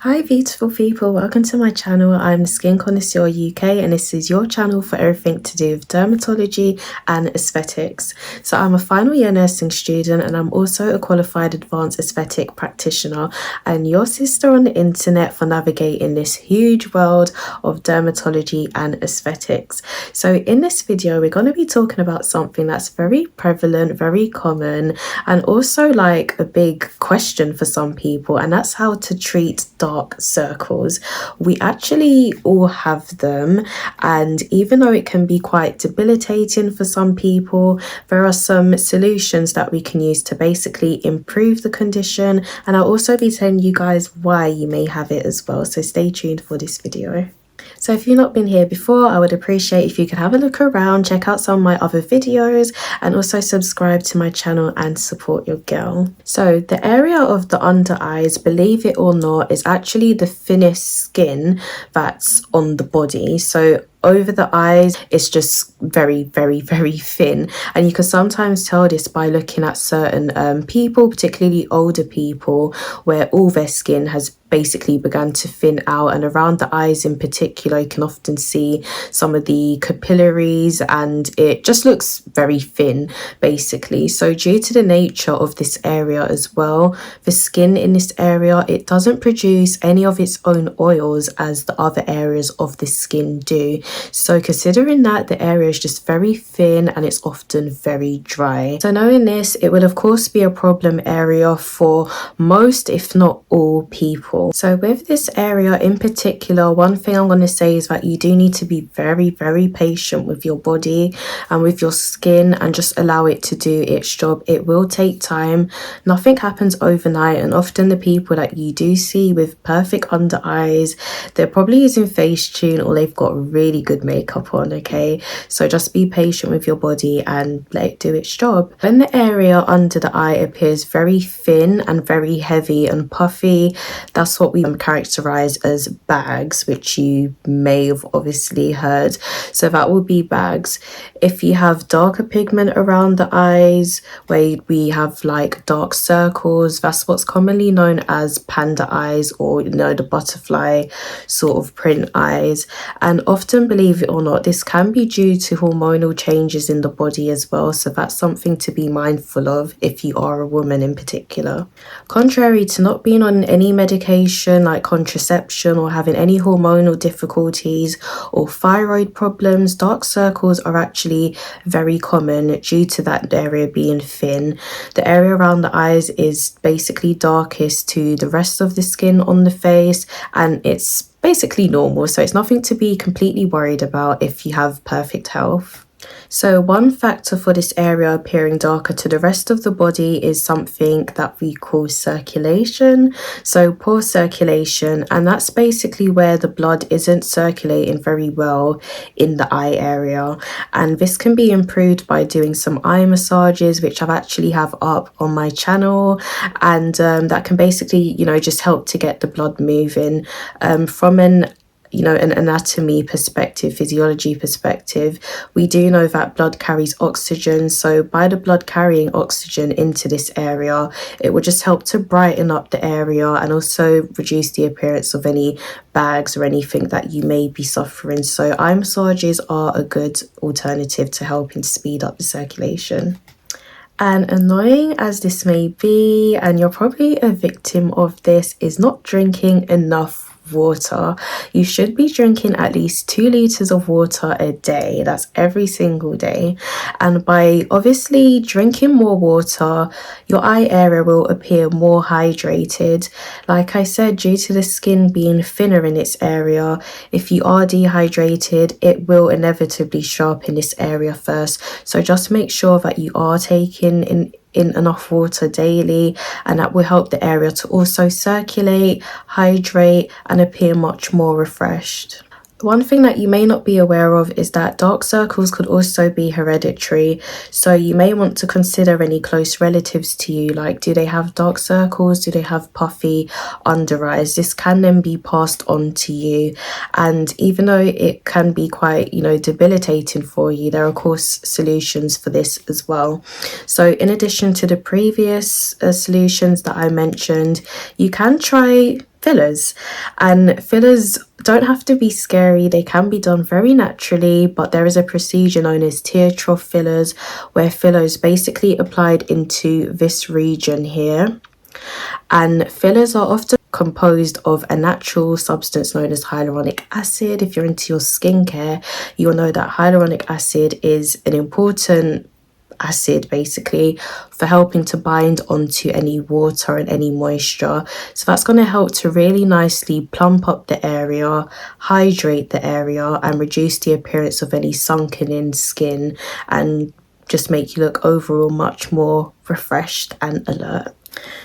Hi beautiful people, welcome to my channel. I'm Skin Connoisseur UK and this is your channel for everything to do with dermatology and aesthetics. So I'm a final year nursing student and I'm also a qualified advanced aesthetic practitioner and your sister on the internet for navigating this huge world of dermatology and aesthetics. So in this video we're going to be talking about something that's very prevalent, very common, and also like a big question for some people, and that's how to treat dark circles. We actually all have them, and even though it can be quite debilitating for some people, there are some solutions that we can use to basically improve the condition, and I'll also be telling you guys why you may have it as well, so stay tuned for this video. So if you've not been here before, I would appreciate if you could have a look around, check out some of my other videos, and also subscribe to my channel and support your girl. So the area of the under eyes, believe it or not, is actually the thinnest skin that's on the body. So over the eyes, it's just very thin, and you can sometimes tell this by looking at certain people, particularly older people, where all their skin has basically begun to thin out, and around the eyes in particular you can often see some of the capillaries and it just looks very thin basically. So due to the nature of this area as well, the skin in this area, it doesn't produce any of its own oils as the other areas of the skin do. So considering that the area is just very thin and it's often very dry. So knowing this, it will of course be a problem area for most, if not all people. So with this area in particular, one thing I'm going to say is that you do need to be very patient with your body and with your skin and just allow it to do its job. It will take time. Nothing happens overnight, and often the people that you do see with perfect under eyes, they're probably using Facetune or they've got really good makeup on, okay? So just be patient with your body and let it do its job. When the area under the eye appears very thin and very heavy and puffy, that's what we characterize as bags, which you may have obviously heard. So that will be bags. If you have darker pigment around the eyes, where we have like dark circles, that's what's commonly known as panda eyes, or the butterfly sort of print eyes. And often, believe it or not, this can be due to hormonal changes in the body as well, so that's something to be mindful of if you are a woman in particular. Contrary to not being on any medication like contraception or having any hormonal difficulties or thyroid problems, dark circles are actually very common due to that area being thin. The area around the eyes is basically darkest to the rest of the skin on the face, and it's basically normal, so it's nothing to be completely worried about if you have perfect health. So one factor for this area appearing darker to the rest of the body is something that we call circulation. So poor circulation, and that's basically where the blood isn't circulating very well in the eye area. And this can be improved by doing some eye massages, which I've actually have up on my channel, and that can basically, just help to get the blood moving from an anatomy perspective, physiology perspective. We do know that blood carries oxygen, so by the blood carrying oxygen into this area, it will just help to brighten up the area and also reduce the appearance of any bags or anything that you may be suffering. So eye massages are a good alternative to helping speed up the circulation. And annoying as this may be, and you're probably a victim of this, is not drinking enough water. You should be drinking at least 2 liters of water a day. That's every single day. And by obviously drinking more water, your eye area will appear more hydrated. Like I said, due to the skin being thinner in its area, if you are dehydrated, it will inevitably show up in this area first. So just make sure that you are taking in enough water daily, and that will help the area to also circulate, hydrate, and appear much more refreshed. One thing that you may not be aware of is that dark circles could also be hereditary. So you may want to consider any close relatives to you, like do they have dark circles, do they have puffy under eyes? This can then be passed on to you. And even though it can be quite, debilitating for you, there are of course solutions for this as well. So in addition to the previous solutions that I mentioned, you can try fillers. And fillers don't have to be scary, they can be done very naturally, but there is a procedure known as tear trough fillers, where fillers basically applied into this region here. And fillers are often composed of a natural substance known as hyaluronic acid. If you're into your skincare, you'll know that hyaluronic acid is an important acid basically for helping to bind onto any water and any moisture. So that's going to help to really nicely plump up the area, hydrate the area, and reduce the appearance of any sunken in skin, and just make you look overall much more refreshed and alert.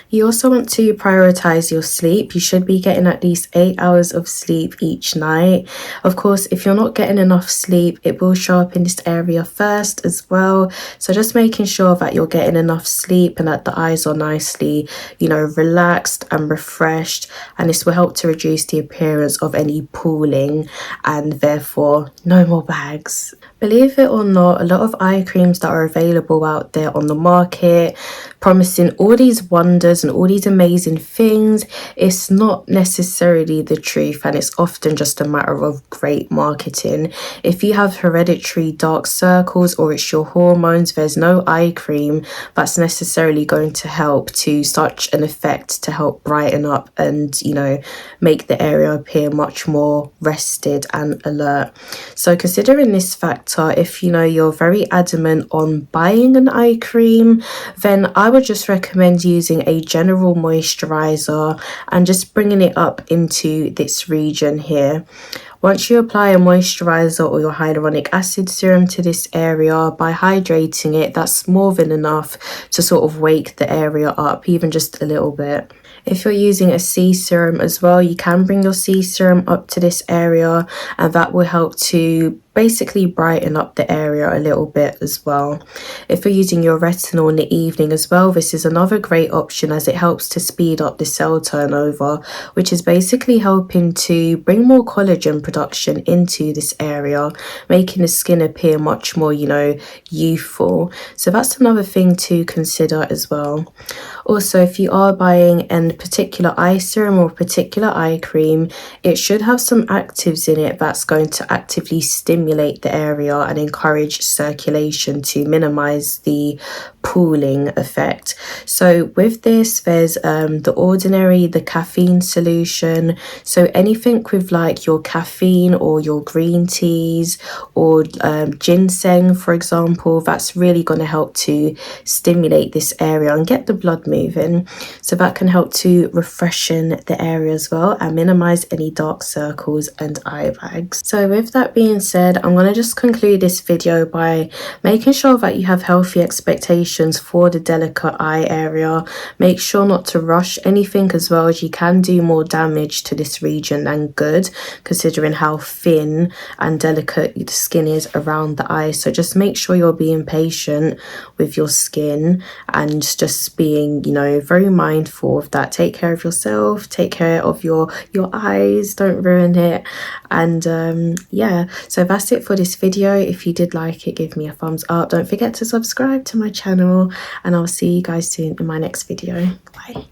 You also want to prioritize your sleep. You should be getting at least 8 hours of sleep each night. Of course, if you're not getting enough sleep, it will show up in this area first as well. So just making sure that you're getting enough sleep and that the eyes are nicely, relaxed and refreshed. And this will help to reduce the appearance of any pooling and therefore no more bags. Believe it or not, a lot of eye creams that are available out there on the market promising all these wonders and all these amazing things, it's not necessarily the truth, and it's often just a matter of great marketing. If you have hereditary dark circles or it's your hormones, there's no eye cream that's necessarily going to help to such an effect to help brighten up and make the area appear much more rested and alert. So considering this factor, if you're very adamant on buying an eye cream, then I would just recommend using a general moisturizer and just bringing it up into this region here. Once you apply a moisturizer or your hyaluronic acid serum to this area, by hydrating it, that's more than enough to sort of wake the area up, even just a little bit. If you're using a C serum as well, you can bring your C serum up to this area, and that will help to basically brighten up the area a little bit as well. If you're using your retinol in the evening as well, this is another great option as it helps to speed up the cell turnover, which is basically helping to bring more collagen production into this area, making the skin appear much more, youthful. So that's another thing to consider as well. Also, if you are buying a particular eye serum or particular eye cream, it should have some actives in it that's going to actively stimulate the area and encourage circulation to minimize the pooling effect. So with this, there's the caffeine solution. So anything with like your caffeine or your green teas or ginseng, for example, that's really going to help to stimulate this area and get the blood moving. So that can help to refreshen the area as well and minimize any dark circles and eye bags. So with that being said, I'm going to just conclude this video by making sure that you have healthy expectations for the delicate eye area. Make sure not to rush anything as well, as you can do more damage to this region than good, considering how thin and delicate the skin is around the eye. So just make sure you're being patient with your skin and just being, very mindful of that. Take care of yourself, take care of your eyes, don't ruin it. And so that's it for this video. If you did like it, give me a thumbs up. Don't forget to subscribe to my channel, and I'll see you guys soon in my next video. Bye.